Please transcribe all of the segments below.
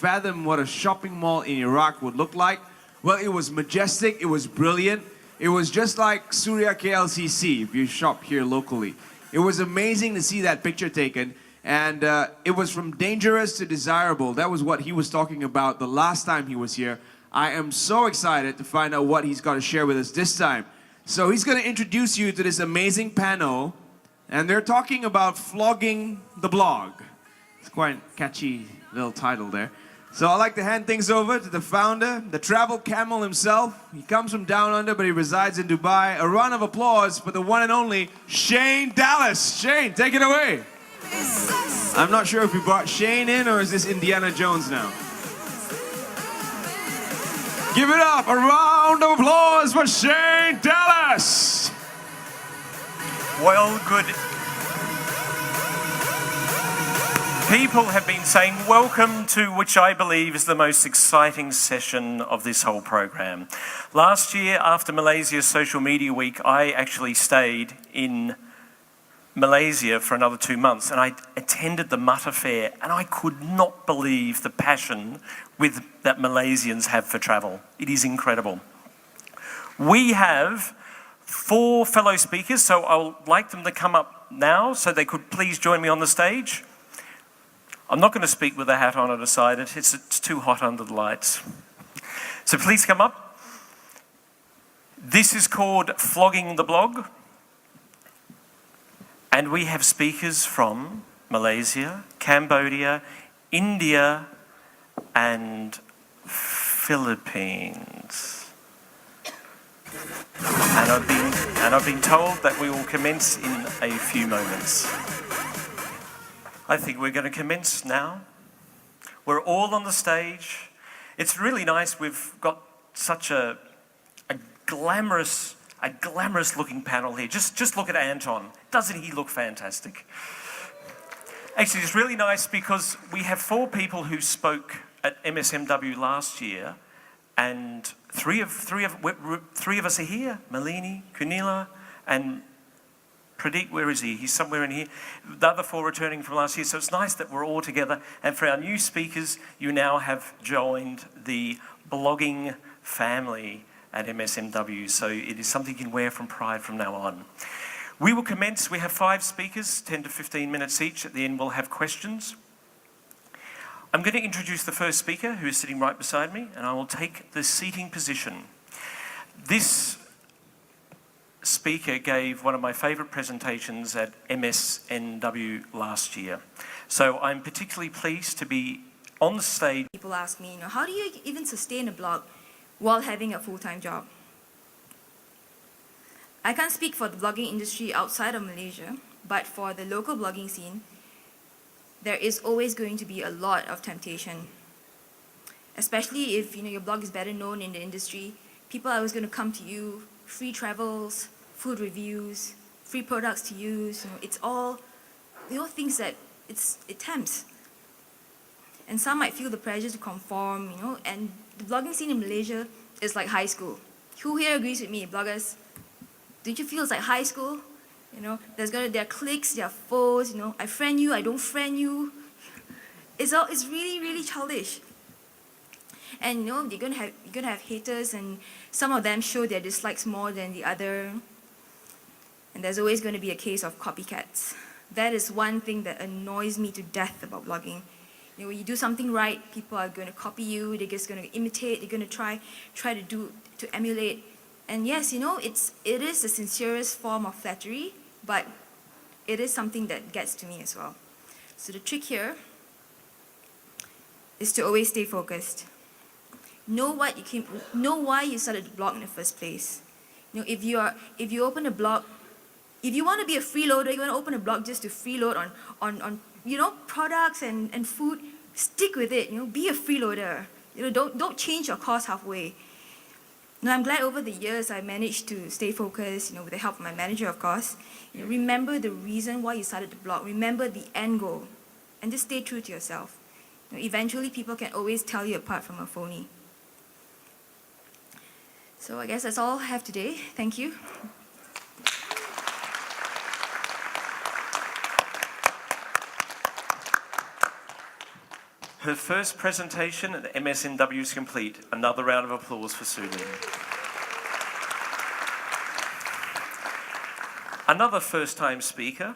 fathom what a shopping mall in Iraq would look like. Well, it was majestic, it was brilliant. It was just like Surya KLCC if you shop here locally. It was amazing to see that picture taken. And it was from dangerous to desirable. That was what he was talking about the last time he was here. I am so excited to find out what he's got to share with us this time. So he's going to introduce you to this amazing panel. And they're talking about flogging the blog. It's quite a catchy little title there. So I'd like to hand things over to the founder, the travel camel himself. He comes from down under, but he resides in Dubai. A round of applause for the one and only Shane Dallas. Shane, take it away. I'm not sure if we brought Shane in or is this Indiana Jones now? Give it up, a round of applause for Shane Dallas. Well, good. People have been saying welcome to which I believe is the most exciting session of this whole program. Last year, after Malaysia's Social Media Week, I actually stayed in Malaysia for another 2 months, and I attended the Mata Fair, and I could not believe the passion that Malaysians have for travel. It is incredible. We have 4 fellow speakers, so I would like them to come up now, so they could please join me on the stage. I'm not going to speak with a hat on, I decided. It's too hot under the lights. So please come up. This is called Flogging the Blog. And we have speakers from Malaysia, Cambodia, India, and Philippines. And I've been told that we will commence in a few moments. I think we're going to commence now. We're all on the stage. It's really nice. We've got such a glamorous looking panel here. Just look at Anton. Doesn't he look fantastic? Actually, it's really nice because we have 4 people who spoke at MSMW last year, and three of us are here. Malini, Kunila, and Pradeep, where is he? He's somewhere in here. The other 4 returning from last year. So it's nice that we're all together. And for our new speakers, you now have joined the blogging family at MSMW. So it is something you can wear from pride from now on. We will commence. We have 5 speakers, 10 to 15 minutes each. At the end, we'll have questions. I'm going to introduce the first speaker, who is sitting right beside me, and I will take the seating position. This speaker gave one of my favourite presentations at MSMW last year. So I'm particularly pleased to be on the stage. People ask me, how do you even sustain a blog while having a full-time job? I can't speak for the blogging industry outside of Malaysia, but for the local blogging scene, there is always going to be a lot of temptation. Especially if your blog is better known in the industry, people are always going to come to you, free travels, food reviews, free products to use. It's all things that it tempts. And some might feel the pressure to conform, and the blogging scene in Malaysia is like high school. Who here agrees with me, bloggers? Don't you feel it's like high school? There are cliques, there are foes, I friend you, I don't friend you. It's really, really childish. And you're gonna have haters, and some of them show their dislikes more than the other. And there's always going to be a case of copycats. That is one thing that annoys me to death about blogging. When you do something right, people are going to copy you. They're just going to imitate. They're going to try to emulate. And yes, it is the sincerest form of flattery, but it is something that gets to me as well. So the trick here is to always stay focused. Know why you started the blog in the first place. If you open a blog, if you want to be a freeloader, you want to open a blog just to freeload on products and food, stick with it. Be a freeloader. Don't change your course halfway. I'm glad over the years I managed to stay focused, with the help of my manager, of course. Remember the reason why you started the blog. Remember the end goal, and just stay true to yourself. Eventually, people can always tell you apart from a phony. So I guess that's all I have today. Thank you. Her first presentation at MSMW is complete. Another round of applause for Sue Lin. Another first-time speaker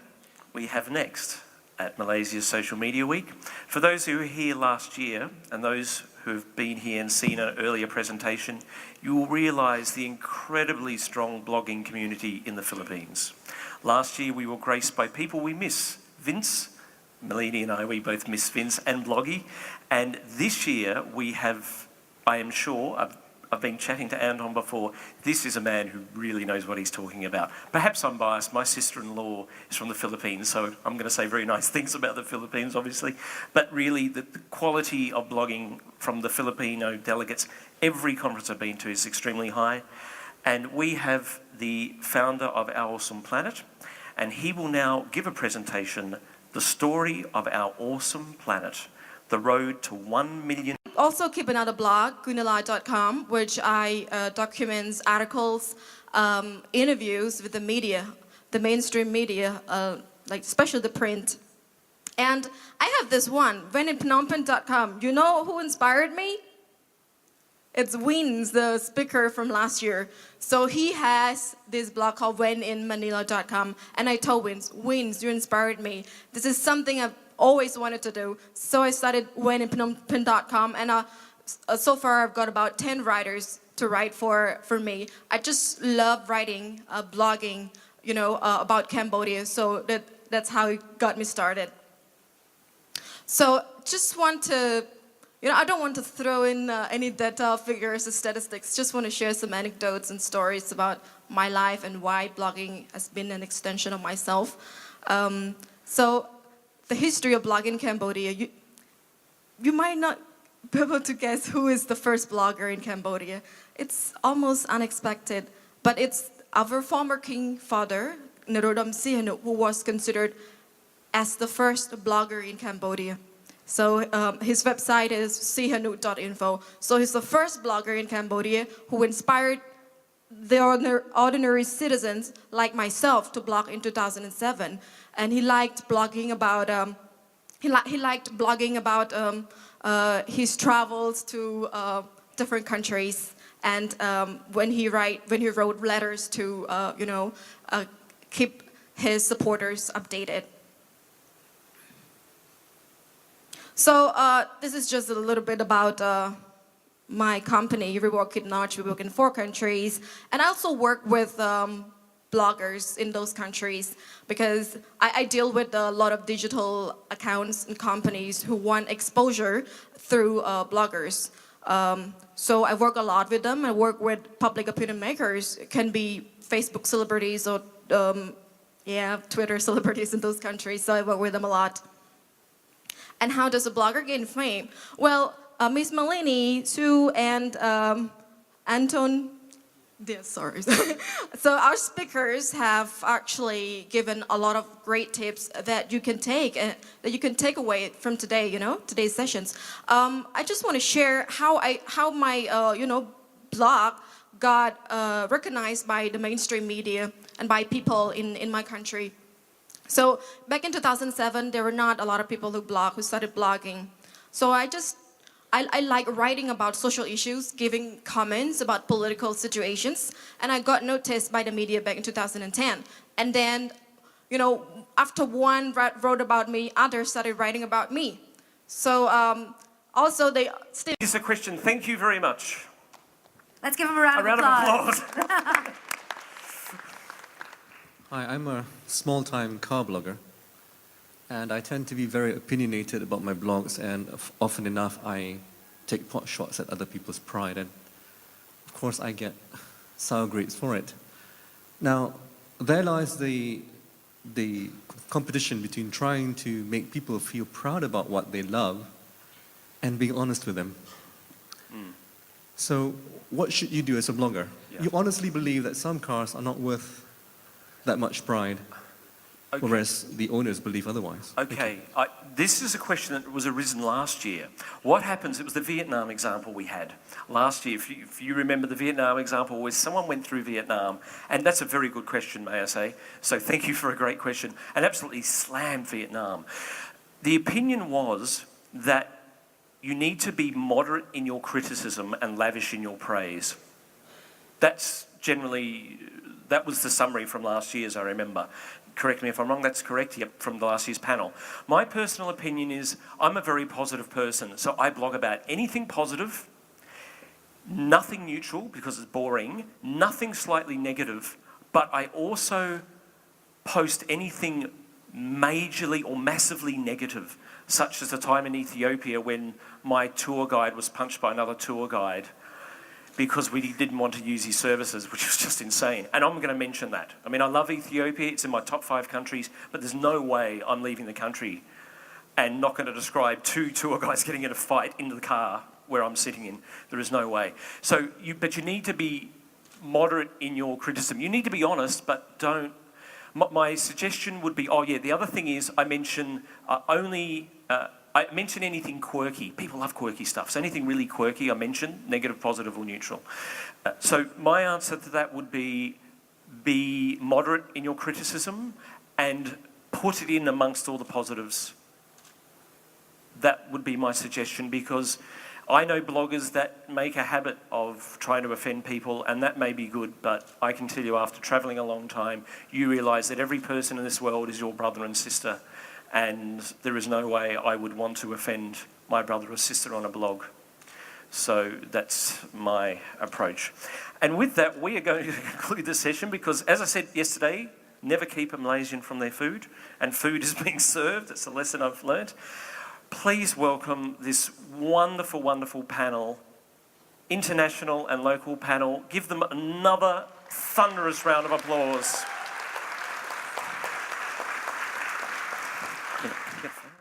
we have next at Malaysia's Social Media Week. For those who were here last year and those who have been here and seen an earlier presentation, you will realise the incredibly strong blogging community in the Philippines. Last year we were graced by people we miss. Vince, Melanie and I, we both miss Vince and Bloggy. And this year we have, I am sure, I've been chatting to Anton before, this is a man who really knows what he's talking about. Perhaps I'm biased, my sister-in-law is from the Philippines, so I'm going to say very nice things about the Philippines, obviously. But really, the quality of blogging from the Filipino delegates, every conference I've been to is extremely high. And we have the founder of Our Awesome Planet, and he will now give a presentation, The Story of Our Awesome Planet, The Road to 1 Million. Also keep another blog, gunalai.com, which I documents articles, interviews with the media, the mainstream media, like especially the print. And I have this one, wheninphnompenh.com. You know who inspired me? It's Wins, the speaker from last year. So he has this blog called wheninmanila.com. And I told Wins, you inspired me. This is something I've always wanted to do. So I started wheninphnompenh.com. And so far I've got about 10 writers to write for me. I just love writing, blogging, you know, about Cambodia. So that's how it got me started. So just want to, you know, I don't want to throw in any data, figures, or statistics. Just want to share some anecdotes and stories about my life and why blogging has been an extension of myself. So the history of blogging in Cambodia, you might not be able to guess who is the first blogger in Cambodia. It's almost unexpected, but it's our former king father, Norodom Sihanouk, who was considered as the first blogger in Cambodia. So his website is sihanouk.info. So he's the first blogger in Cambodia who inspired the ordinary citizens like myself to blog in 2007. And he liked blogging about his travels to different countries. And when he wrote letters to keep his supporters updated. So this is just a little bit about my company. We work in Notch, we work in 4 countries. And I also work with bloggers in those countries because I deal with a lot of digital accounts and companies who want exposure through bloggers. So I work a lot with them. I work with public opinion makers. It can be Facebook celebrities or Twitter celebrities in those countries. So I work with them a lot. And how does a blogger gain fame? Well, Miss Melanie, Sue, and Anton, sorry. So our speakers have actually given a lot of great tips that you can take away from today, today's sessions. I just want to share how my blog got recognized by the mainstream media and by people in my country. So back in 2007, there were not a lot of people who started blogging. So I like writing about social issues, giving comments about political situations, and I got noticed by the media back in 2010. And then, after one wrote about me, others started writing about me. So also they still... Here's a question. Thank you very much. Let's give him a round of applause. Hi, I'm a small-time car blogger, and I tend to be very opinionated about my blogs, and often enough I take pot shots at other people's pride, and of course I get sour grapes for it. Now, there lies the competition between trying to make people feel proud about what they love and being honest with them. So, what should you do as a blogger? Yeah. You honestly believe that some cars are not worth that much pride, okay, whereas the owners believe otherwise. Okay, this is a question that was arisen last year. What happens, it was the Vietnam example we had last year. If you remember the Vietnam example, where someone went through Vietnam, and that's a very good question, may I say. So thank you for a great question, and absolutely slammed Vietnam. The opinion was that you need to be moderate in your criticism and lavish in your praise. That was the summary from last year's, I remember. Correct me if I'm wrong, that's correct, yep, from the last year's panel. My personal opinion is I'm a very positive person, so I blog about anything positive, nothing neutral because it's boring, nothing slightly negative, but I also post anything majorly or massively negative, such as the time in Ethiopia when my tour guide was punched by another tour guide because we didn't want to use his services, which was just insane. And I'm going to mention that. I mean, I love Ethiopia, it's in my top 5 countries, but there's no way I'm leaving the country and not going to describe 2 tour guides getting in a fight into the car where I'm sitting in. There is no way. But you need to be moderate in your criticism. You need to be honest, but don't. My suggestion would be, the other thing is I mention I mention anything quirky. People love quirky stuff. So anything really quirky I mention, negative, positive or neutral. So my answer to that would be moderate in your criticism and put it in amongst all the positives. That would be my suggestion, because I know bloggers that make a habit of trying to offend people, and that may be good, but I can tell you after travelling a long time, you realise that every person in this world is your brother and sister, and there is no way I would want to offend my brother or sister on a blog. So that's my approach. And with that, we are going to conclude the session because, as I said yesterday, never keep a Malaysian from their food, and food is being served. That's a lesson I've learnt. Please welcome this wonderful, wonderful panel, international and local panel. Give them another thunderous round of applause.